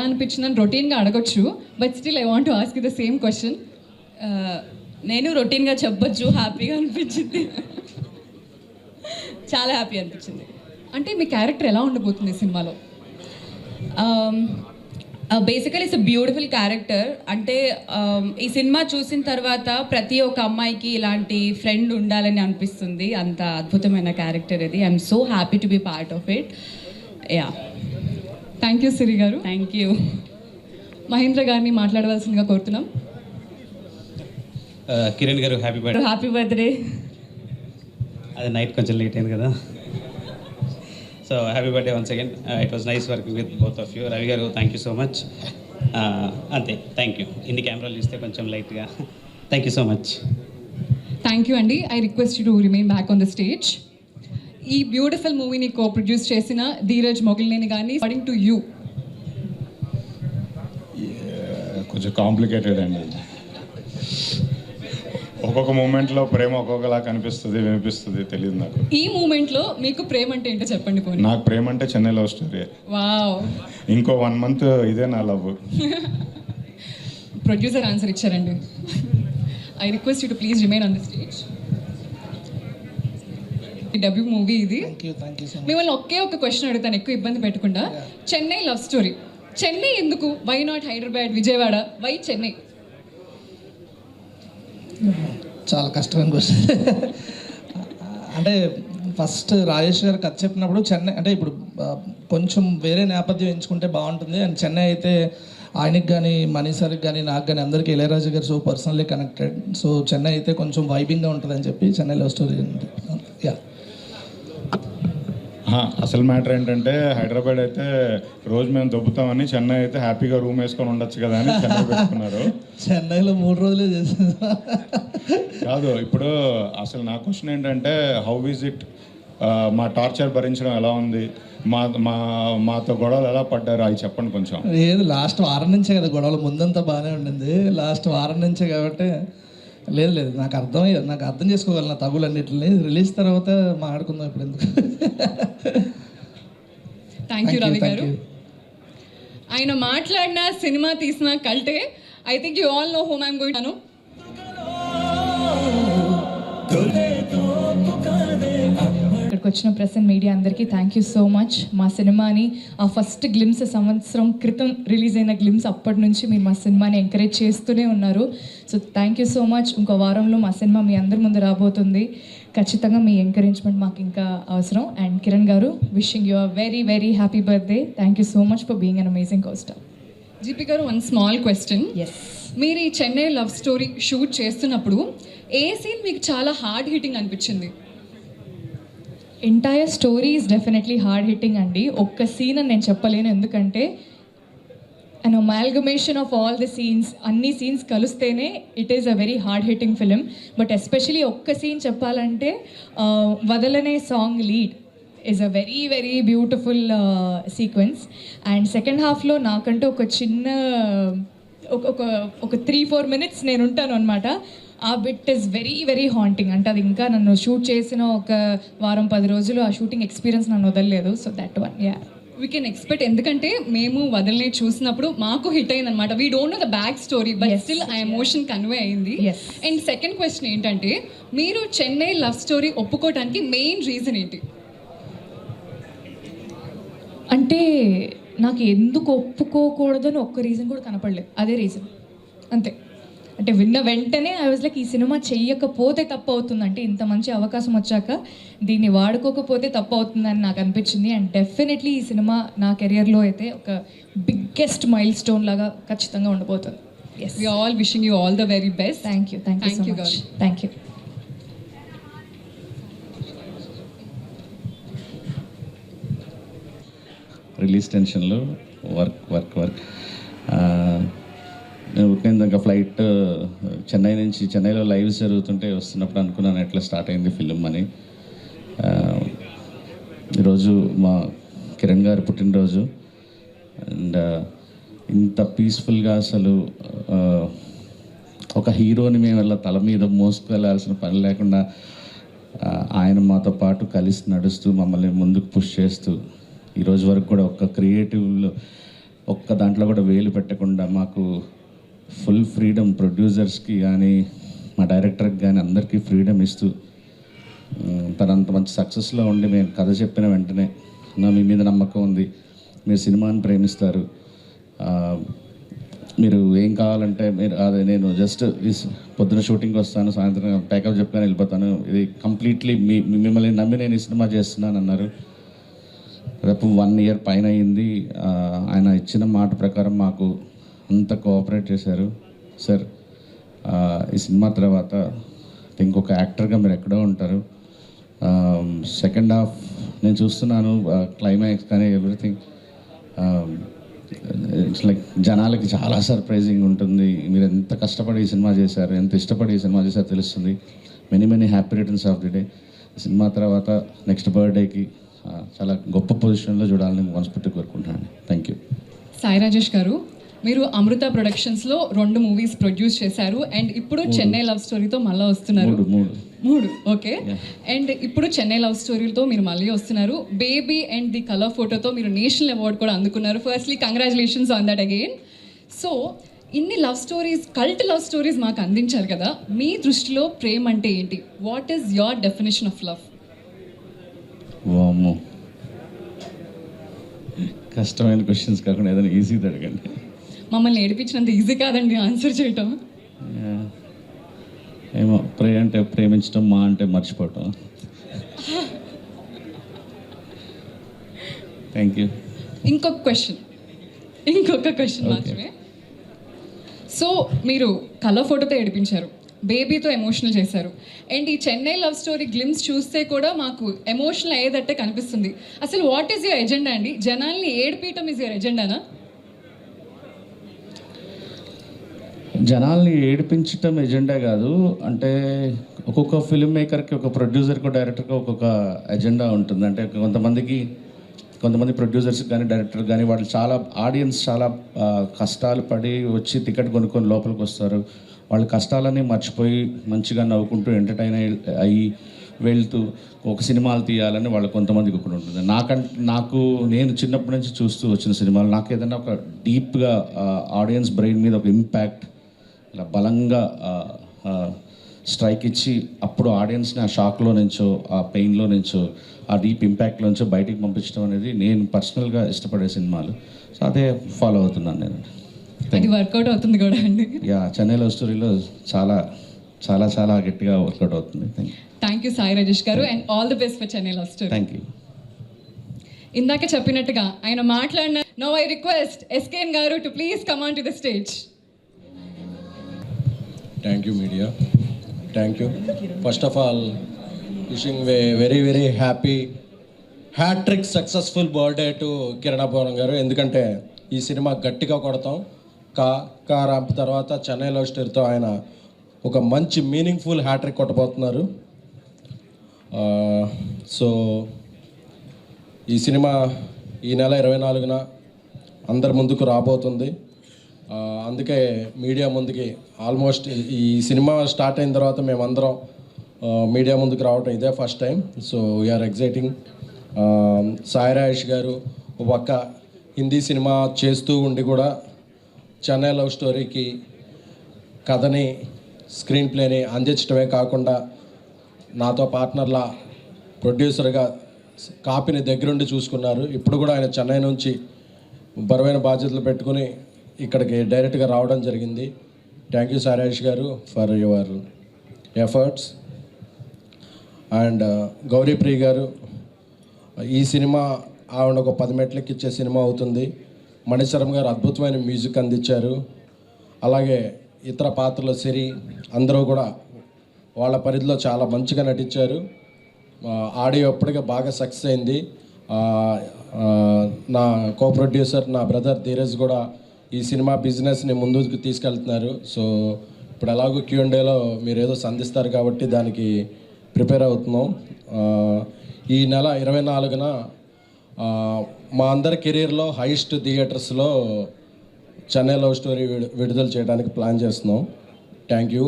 అనిపించిందని రొటీన్గా అడగొచ్చు, but still I want to ask you the same question. నేను రొటీన్గా చెప్పొచ్చు, హ్యాపీగా అనిపించింది, చాలా హ్యాపీ అనిపించింది. అంటే మీ క్యారెక్టర్ ఎలా ఉండబోతుంది సినిమాలో? Basically it's beautiful character. అంటే ఈ సినిమా చూసిన తర్వాత ప్రతి ఒక్క అమ్మాయికి ఇలాంటి ఫ్రెండ్ ఉండాలని అనిపిస్తుంది. అంత అద్భుతమైన క్యారెక్టర్ ఇది. I'm so happy to be part of it. Yeah, thank you Siri garu. Thank you. Mahendra గారిని మాట్లాడవలసిందిగా కోరుతున్నాం. Kiran garu happy birthday. Happy birthday. అది నైట్ కొంచెం లేట్ అయింది కదా. So happy birthday once again. It was nice working with both of you. Ravi garu thank you so much. అంతే, thank you. ఇన్ని కెమెరాలు ఇస్తే కొంచెం లైట్గా thank you so much. Thank you అండి. I request you to remain back on the stage. ఈ beautiful మూవీని కో-ప్రొడ్యూస్ చేసిన ధీరజ్ మొగిలినేని గారిని అకార్డింగ్ టు యూ. కొంచెం కాంప్లికేటెడ్ అండి. ఒక్కొక్క మూమెంట్లో ప్రేమ ఒక్కొక్కలా కనిపిస్తుంది, వినిపిస్తుంది, తెలియదు నాకు. ఈ మూమెంట్లో మీకు ప్రేమ అంటే ఏంటో చెప్పండి పోనీ. నాకు ప్రేమ అంటే చెన్నై లవ్ స్టోరీ. వావ్. ఇంకో 1 month ఇదే నా లవ్. ప్రొడ్యూసర్ ఆన్సర్ ఇచ్చారండి. I request you to please remain on the stage. Debut movie ఇది. మిమ్మల్ని ఒకే ఒక క్వశ్చన్ అడుగుతాను, ఎక్కువ ఇబ్బంది పెట్టకుండా. Chennai love story. చెన్నై ఎందుకు? Why not Hyderabad, Vijayawada? Why Chennai? చాలా కష్టమైన క్వశ్చన్. అంటే ఫస్ట్ రాజేష్ గారు కథ చెప్పినప్పుడు చెన్నై అంటే ఇప్పుడు కొంచెం వేరే నేపథ్యం ఎంచుకుంటే బాగుంటుంది. అండ్ చెన్నై అయితే ఆయనకి కానీ మనీసర్కి కానీ నాకు కానీ అందరికీ ఇళయరాజు గారు so personally connected. So Chennai అయితే కొంచెం వైబింగ్గా ఉంటుందని చెప్పి చెన్నై లవ్ స్టోరీ. యా, అసలు మ్యాటర్ ఏంటంటే హైదరాబాద్ అయితే రోజు మేము దొబ్బుతామని, చెన్నై అయితే హ్యాపీగా రూమ్ వేసుకొని ఉండొచ్చు కదా అని చెన్నై పెట్టుకున్నారు. చెన్నైలో 3 రోజులే చేసింది కాదు. ఇప్పుడు అసలు నా క్వశ్చన్ ఏంటంటే హౌ ఈజ్ ఇట్? మా టార్చర్ భరించడం ఎలా ఉంది? మాతో గొడవలు ఎలా పడ్డారు అవి చెప్పండి కొంచెం. లేదు, లాస్ట్ వారం నుంచే కదా గొడవలు. ముందంతా బాగానే ఉండింది, లాస్ట్ వారం నుంచే కాబట్టి. లేదు, నాకు అర్థమయ్యేది, నాకు అర్థం చేసుకోగలను నా తగులన్నిటిని. రిలీజ్ తర్వాత మాట్లాడుకుందాం ఇప్పుడు ఎందుకు. థ్యాంక్ యూ రవి గారు. ఆయన మాట్లాడిన సినిమా తీసిన కల్టే. I think you all know whom I'm going to. ఇక్కడికి వచ్చిన ప్రెస్ అండ్ మీడియా అందరికీ థ్యాంక్ యూ సో మచ్. మా సినిమాని ఆ ఫస్ట్ గ్లిమ్స్ సంవత్సరం క్రితం రిలీజ్ అయిన గ్లిమ్స్, అప్పటి నుంచి మీరు మా సినిమాని ఎంకరేజ్ చేస్తూనే ఉన్నారు. So thank you so much. ఇంకో వారంలో మా సినిమా మీ అందరి ముందు రాబోతుంది. ఖచ్చితంగా మీ ఎంకరేజ్మెంట్ మాకు ఇంకా అవసరం. అండ్ కిరణ్ గారు, wishing you a very very happy birthday. Thank you so much for being an amazing co-star. GP గారు, వన్ స్మాల్ క్వశ్చన్. ఎస్, మీరు ఈ చెన్నై లవ్ స్టోరీ షూట్ చేస్తున్నప్పుడు ఏ సీన్ మీకు చాలా హార్డ్ హిట్టింగ్ అనిపించింది? Entire story is definitely hard hitting అండి. ఒక్క scene అని నేను చెప్పలేను, ఎందుకంటే an amalgamation of all the scenes, అన్ని సీన్స్ కలిస్తేనే it is a very hard hitting film. But especially ఒక్క సీన్ చెప్పాలంటే వదలనే song lead is a very very beautiful sequence. And second హాఫ్లో నాకంటూ ఒక చిన్న ఒక 3-4 minutes నేను ఉంటాను అనమాట. ఆ bit is very very haunting. అంటే అది ఇంకా నన్ను షూట్ చేసిన ఒక వారం 10 రోజులు ఆ షూటింగ్ ఎక్స్పీరియన్స్ నన్ను వదలలేదు. So that one, yeah, we can expect. ఎందుకంటే మేము వదలనే చూసినప్పుడు మాకు హిట్ అయింది అనమాట. We don't know the back story, but still ఆ ఎమోషన్ కన్వే అయింది. అండ్ సెకండ్ క్వశ్చన్ ఏంటంటే, మీరు చెన్నై లవ్ స్టోరీ ఒప్పుకోవడానికి మెయిన్ రీజన్ ఏంటి? అంటే నాకు ఎందుకు ఒప్పుకోకూడదని ఒక్క రీజన్ కూడా కనపడలేదు. అదే రీజన్ అంతే. అంటే విన్న వెంటనే ఐ వాజ్ లైక్, ఈ సినిమా చెయ్యకపోతే తప్పు అవుతుంది. అంటే ఇంత మంచి అవకాశం వచ్చాక దీన్ని వాడుకోకపోతే తప్పు అవుతుందని నాకు అనిపించింది. అండ్ డెఫినెట్లీ ఈ సినిమా నా కెరియర్లో అయితే ఒక బిగ్గెస్ట్ మైల్ స్టోన్ లాగా ఖచ్చితంగా ఉండబోతుంది. Yes, we all wishing you all the very best. Thank you so much. Thank you. Release టెన్షన్లో వర్క్ నేను ఉరికిందాక ఫ్లైట్ చెన్నైలో లైవ్స్ జరుగుతుంటే వస్తున్నప్పుడు అనుకున్నాను ఎట్లా స్టార్ట్ అయింది ఫిలిం అని. ఈరోజు మా కిరణ్ గారి పుట్టినరోజు. అండ్ ఇంత పీస్ఫుల్గా అసలు ఒక హీరోని మేము ఇలా తల మీద మోసుకెళ్ళాల్సిన పని లేకుండా ఆయన మాతో పాటు కలిసి నడుస్తూ మమ్మల్ని ముందుకు పుష్ చేస్తూ ఈరోజు వరకు కూడా ఒక క్రియేటివ్ ఒక్క దాంట్లో కూడా వేలు పెట్టకుండా మాకు ఫుల్ ఫ్రీడమ్, ప్రొడ్యూసర్స్కి కానీ మా డైరెక్టర్కి కానీ అందరికీ ఫ్రీడమ్ ఇస్తూ తను అంత మంచి సక్సెస్లో ఉండి మేము కథ చెప్పిన వెంటనే మీ మీద నమ్మకం ఉంది, మీరు సినిమాని ప్రేమిస్తారు, మీరు ఏం కావాలంటే మీరు అదే నేను జస్ట్ పొద్దున షూటింగ్కి వస్తాను, సాయంత్రం ప్యాకప్ చెప్పుకొని వెళ్ళిపోతాను, ఇది కంప్లీట్లీ మిమ్మల్ని నమ్మి నేను ఈ సినిమా చేస్తున్నాను అన్నారు. రేపు 1 year పైన అయింది. ఆయన ఇచ్చిన మాట ప్రకారం మాకు అంత కోఆపరేట్ చేశారు. సార్ ఈ సినిమా తర్వాత ఇంకొక యాక్టర్గా మీరు ఎక్కడో ఉంటారు. సెకండ్ హాఫ్ నేను చూస్తున్నాను, క్లైమాక్స్ కానీ ఎవ్రీథింగ్ ఇట్స్ లైక్ జనాలకి చాలా సర్ప్రైజింగ్ ఉంటుంది. మీరు ఎంత కష్టపడి ఈ సినిమా చేశారు, ఎంత ఇష్టపడి ఈ సినిమా చేశారో తెలుస్తుంది. Many happy returns of the day. Cinema తర్వాత నెక్స్ట్ బర్త్డేకి చాలా గొప్ప పొజిషన్లో చూడాలని మనస్ఫూర్తిగా కోరుకుంటున్నాను. Thank you. సాయి రాజేష్ గారు, మీరు అమృత ప్రొడక్షన్స్లో 2 movies ప్రొడ్యూస్ చేశారు అండ్ ఇప్పుడు చెన్నై లవ్ స్టోరీతో మళ్ళీ వస్తున్నారు. 3 ఓకే. అండ్ ఇప్పుడు చెన్నై లవ్ స్టోరీతో మీరు మళ్ళీ వస్తున్నారు. బేబీ అండ్ ది కలర్ ఫోటోతో మీరు నేషనల్ అవార్డు కూడా అందుకున్నారు. Firstly congratulations on that again. So ఇన్ని love stories, cult love stories మాకు అందించారు కదా, మీ దృష్టిలో ప్రేమ అంటే ఏంటి? What is your definition of love? వామ్మో, కష్టమైన క్వశ్చన్స్ కాకుండా ఏదైనా ఈజీగా అడగండి. మమ్మల్ని ఏడిపించినంత ఈజీ కాదండి ఆన్సర్ చేయటం. ఏమో, అంటే ప్రేమించడం, మా అంటే మర్చిపోవటం. Thank you. ఇంకొక క్వశ్చన్ మాత్రమే. సో మీరు కలర్ ఫోటోతో ఏడిపించారు, బేబీతో ఎమోషనల్ చేశారు అండ్ ఈ చెన్నై లవ్ స్టోరీ గ్లిమ్స్ చూస్తే కూడా మాకు ఎమోషనల్ అయ్యేదట్టే కనిపిస్తుంది. అసలు వాట్ ఈస్ యువర్ ఎజెండా అండి? జనాల్ని ఏడిపీయటం ఈజ్ యువర్ ఎజెండానా? జనాల్ని ఏడిపించటం ఎజెండా కాదు. అంటే ఒక్కొక్క ఫిల్మ్ మేకర్కి, ఒక ప్రొడ్యూసర్కి, డైరెక్టర్కి ఒక్కొక్క ఎజెండా ఉంటుంది. అంటే కొంతమంది ప్రొడ్యూసర్స్కి కానీ డైరెక్టర్ కానీ వాళ్ళు చాలా ఆడియన్స్ చాలా కష్టాలు పడి వచ్చి టికెట్ కొనుక్కొని లోపలికి వస్తారు. వాళ్ళ కష్టాలన్నీ మర్చిపోయి మంచిగా నవ్వుకుంటూ ఎంటర్టైన్ అయ్యి వెళ్తూ ఒక సినిమాలు తీయాలని వాళ్ళు కొంతమందికి ఒకటి ఉంటుంది. నేను చిన్నప్పటి నుంచి చూస్తూ వచ్చిన సినిమాలు నాకు ఏదైనా ఒక డీప్గా ఆడియన్స్ బ్రెయిన్ మీద ఒక ఇంపాక్ట్ ఇలా బలంగా స్ట్రైక్ ఇచ్చి అప్పుడు ఆడియన్స్ని ఆ షాక్లో నుంచో, ఆ పెయిన్లో నుంచో, ఆ డీప్ ఇంపాక్ట్లో నుంచో బయటికి పంపించడం అనేది నేను పర్సనల్గా ఇష్టపడే సినిమాలు. సో అదే ఫాలో అవుతున్నాను నేను. అది వర్కౌట్ అవుతుంది కూడా అండి. చెన్నై లవ్ స్టోరీలో చాలా చాలా చాలా గట్టిగా వర్కౌట్ అవుతుంది. థ్యాంక్ యూ సాయి రాజేష్ గారు and all the best for Chennai love story. Thank you. ఇందాక చెప్పినట్టుగా ఆయన మాట్లాడిన నౌ ఐ రిక్వెస్ట్ ఎస్కేఎన్ గారు to please come on to the stage. Thank you, media. Thank you. First of all, wishing a very happy hat-trick successful birthday to Kiranapuram గారు. ఎందుకంటే ఈ cinema గట్టిగా కొడతాం. రాంప్ తర్వాత చెన్నై లవ్ స్టోరీతో ఆయన ఒక మంచి మీనింగ్ఫుల్ హ్యాట్రిక్ కొట్టబోతున్నారు. సో ఈ సినిమా ఈ నెల 24న అందరి ముందుకు రాబోతుంది. అందుకే మీడియా ముందుకి ఆల్మోస్ట్ ఈ సినిమా స్టార్ట్ అయిన తర్వాత మేమందరం మీడియా ముందుకు రావటం ఇదే first time. So we are exciting. Sai Rajesh గారు ఒక పక్క హిందీ సినిమా చేస్తూ ఉండి కూడా చెన్నై లవ్ స్టోరీకి కథని, స్క్రీన్ ప్లేని అందించడమే కాకుండా నాతో పార్ట్నర్లా ప్రొడ్యూసర్గా కాపీని దగ్గరుండి చూసుకున్నారు. ఇప్పుడు కూడా ఆయన చెన్నై నుంచి బరువైన బాధ్యతలు పెట్టుకుని ఇక్కడికి డైరెక్ట్గా రావడం జరిగింది. థ్యాంక్ యూ సాయి రాజేష్ గారు for your efforts. And Gouri Priya గారు, ఈ సినిమా ఆవిడ ఒక 10 మెట్లకి ఇచ్చే సినిమా అవుతుంది. మణిశరం గారు అద్భుతమైన మ్యూజిక్ అందించారు. అలాగే ఇతర పాత్రలు సిరి అందరూ కూడా వాళ్ళ పరిధిలో చాలా మంచిగా నటించారు. ఆడియో ఎప్పటికే బాగా సక్సెస్ అయింది. నా కో ప్రొడ్యూసర్ నా బ్రదర్ ధీరజ్ కూడా ఈ సినిమా బిజినెస్ని ముందుకు తీసుకెళ్తున్నారు. సో ఇప్పుడు ఎలాగో Q&Aలో మీరు ఏదో సంధిస్తారు కాబట్టి దానికి ప్రిపేర్ అవుతున్నాం. ఈ నెల 24న మా అందరి కెరీర్లో హైయెస్ట్ థియేటర్స్లో చెన్నై లవ్ స్టోరీ విడుదల చేయడానికి ప్లాన్ చేస్తున్నాం. Thank you.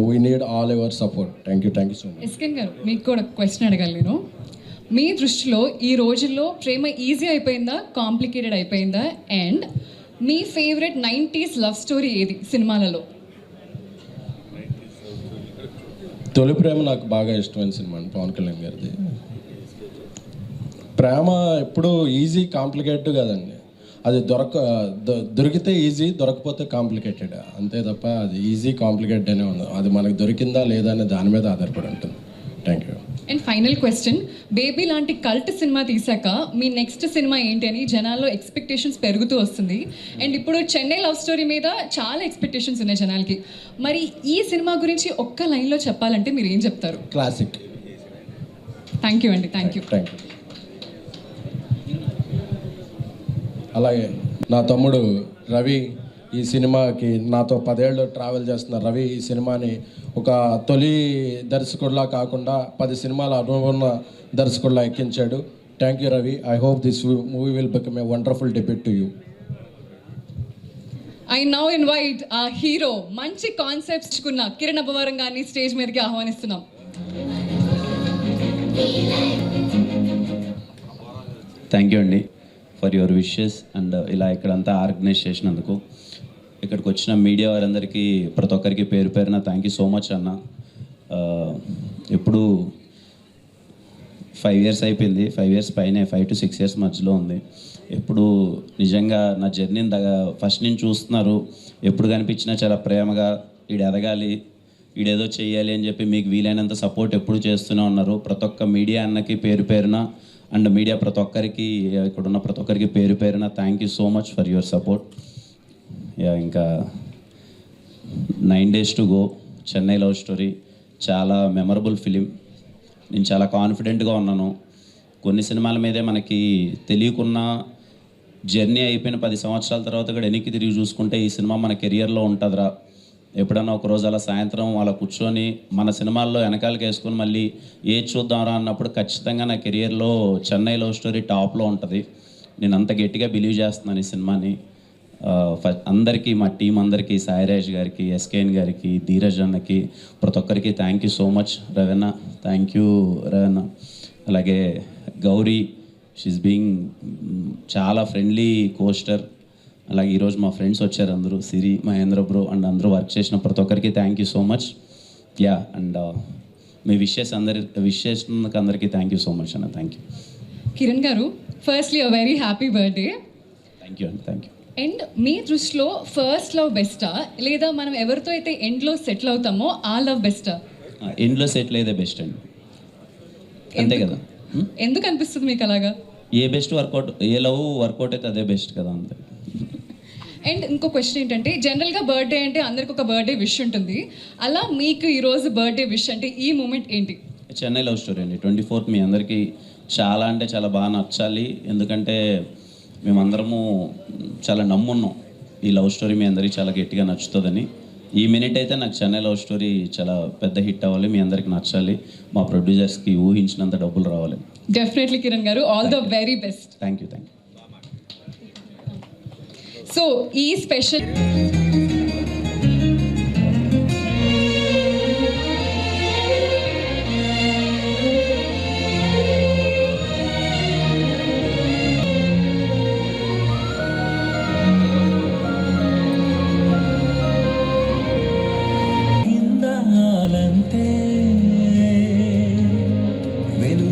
We need all your support. Thank you so much. SKN garu, మీకు కూడా క్వశ్చన్ అడగాలి నేను. మీ దృష్టిలో ఈ రోజుల్లో ప్రేమ ఈజీ అయిపోయిందా, కాంప్లికేటెడ్ అయిపోయిందా? And me favourite 90s love story ఏది సినిమాలలో? తొలి ప్రేమ నాకు బాగా ఇష్టమైన సినిమా అండి, పవన్ కళ్యాణ్ గారిది. ప్రేమ ఎప్పుడు ఈజీ కాంప్లికేటెడ్ కదండి, అది దొరికితే ఈజీ, దొరకపోతే కాంప్లికేటెడ్, అంతే తప్ప అది ఈజీ కాంప్లికేటెడ్ అనే ఉంది. అది మనకు దొరికిందా లేదా అనే దాని మీద ఆధారపడి ఉంటుంది. Thank you. And final question, baby లాంటి కల్ట్ సినిమా తీసాక మీ నెక్స్ట్ సినిమా ఏంటి అని జనాల్లో ఎక్స్పెక్టేషన్స్ పెరుగుతూ వస్తుంది. అండ్ ఇప్పుడు చెన్నై లవ్ స్టోరీ మీద చాలా ఎక్స్పెక్టేషన్స్ ఉన్నాయి జనాలకి. మరి ఈ సినిమా గురించి ఒక్క లైన్లో చెప్పాలంటే మీరు ఏం చెప్తారు? క్లాసిక్. థ్యాంక్ యూ అండి, థ్యాంక్ యూ. Thank you. అలాగే నా తమ్ముడు రవి ఈ సినిమాకి నాతో 10 ఏళ్ళు ట్రావెల్ చేస్తున్న రవి ఈ సినిమాని ఒక తొలి దర్శకుడిలా కాకుండా 10 సినిమాల అనుభవం ఉన్న దర్శకుడిలా ఎక్కించాడు. Thank you Ravi. I hope this movie will become a wonderful debut to you. I now invite a hero మంచి కాన్సెప్ట్స్ కున్న కిరణ్ అబ్బవరం గారిని స్టేజ్ మీదకి ఆహ్వానిస్తున్నాం. థ్యాంక్ యూ అండి ఫర్ యువర్ విషెస్ అండ్ ఇలా ఇక్కడంతా ఆర్గనైజ్ చేసినందుకు. ఇక్కడికి వచ్చిన మీడియా వారందరికీ ప్రతి ఒక్కరికి పేరు పేరున థ్యాంక్ యూ సో మచ్ అన్న. ఇప్పుడు 5 years అయిపోయింది, 5 years పైనే, 5 to 6 years మధ్యలో ఉంది. ఎప్పుడు నిజంగా నా జర్నీని ఫస్ట్ నుంచి చూస్తున్నారు. ఎప్పుడు కనిపించినా చాలా ప్రేమగా వీడు ఎదగాలి, వీడేదో చెయ్యాలి అని చెప్పి మీకు వీలైనంత సపోర్ట్ ఎప్పుడు చేస్తూనే ఉన్నారు. ప్రతి ఒక్క మీడియా అన్నకి పేరు పేరున అండ్ మీడియా ప్రతి ఒక్కరికి, ఇక్కడున్న ప్రతి ఒక్కరికి పేరు పేరున thank you so much for your support. ఇంకా 9 days to go, Chennai love story చాలా మెమరబుల్ ఫిలిం. నేను చాలా కాన్ఫిడెంట్గా ఉన్నాను. కొన్ని సినిమాల మీదే మనకి తెలియకున్న జర్నీ అయిపోయిన 10 సంవత్సరాల తర్వాత కూడా వెనక్కి తిరిగి చూసుకుంటే ఈ సినిమా మన కెరియర్లో ఉంటుందిరా, ఎప్పుడన్నా ఒకరోజు అలా సాయంత్రం అలా కూర్చొని మన సినిమాల్లో వెనకాలకి వేసుకొని మళ్ళీ ఏది చూద్దాంరా అన్నప్పుడు ఖచ్చితంగా నా కెరియర్లో చెన్నై లవ్ స్టోరీ టాప్లో ఉంటుంది. నేను అంత గట్టిగా బిలీవ్ చేస్తున్నాను ఈ సినిమాని. అందరికీ, మా టీం అందరికీ, సాయిరాజ్ గారికి, ఎస్కేఎన్ గారికి, ధీరజ్ అన్నకి, ప్రతి ఒక్కరికి thank you so much. Ravana, thank you Ravana. అలాగే గౌరీ, షీస్ బీయింగ్ చాలా ఫ్రెండ్లీ కోస్టర్. అలాగే ఈరోజు మా ఫ్రెండ్స్ వచ్చారు అందరూ, సిరి, మహేంద్ర బ్రో అండ్ అందరూ వర్క్ చేసిన ప్రతి ఒక్కరికి thank you so much. Yeah and మీ విషెస్ అందరికీ థ్యాంక్ యూ సో మచ్ అన్న. Thank you. Kiran garu, firstly a very happy birthday. Thank you అండి, థ్యాంక్ యూ. అండ్ మీ దృష్టిలో ఫస్ట్ లవ్ బెస్టా, లేదా మనం ఎవరితో అయితే ఎండ్లో సెటిల్ అవుతామో ఆ లవ్ బెస్టా? ఎండ్లో సెటిల్ అయితే బెస్ట్ అండి, అంతే కదా. ఎందుకు అనిపిస్తుంది మీకు అలాగా? ఏ బెస్ట్ వర్కౌట్, ఏ లవ్ వర్కౌట్ అయితే అదే బెస్ట్ కదా, అంతే. అండ్ ఇంకో క్వశ్చన్ ఏంటంటే, జనరల్గా బర్త్డే అంటే అందరికి ఒక బర్త్డే విష్ ఉంటుంది. అలా మీకు ఈరోజు బర్త్డే విష్ అంటే ఈ మూమెంట్ ఏంటి? చెన్నై లవ్ స్టోరీ అండి. 24th మీ అందరికీ చాలా అంటే చాలా బాగా నచ్చాలి. ఎందుకంటే మేమందరము చాలా నమ్మున్నాం ఈ లవ్ స్టోరీ మీ అందరికీ చాలా గట్టిగా నచ్చుతుందని. ఈ మినిట్ అయితే నాకు చెన్నై లవ్ స్టోరీ చాలా పెద్ద హిట్ అవ్వాలి, మీ అందరికి నచ్చాలి, మా ప్రొడ్యూసర్స్కి ఊహించినంత డబ్బులు రావాలి. డెఫినెట్లీ కిరణ్ గారు, all the very best. Thank you, thank you. So ఈ స్పెషల్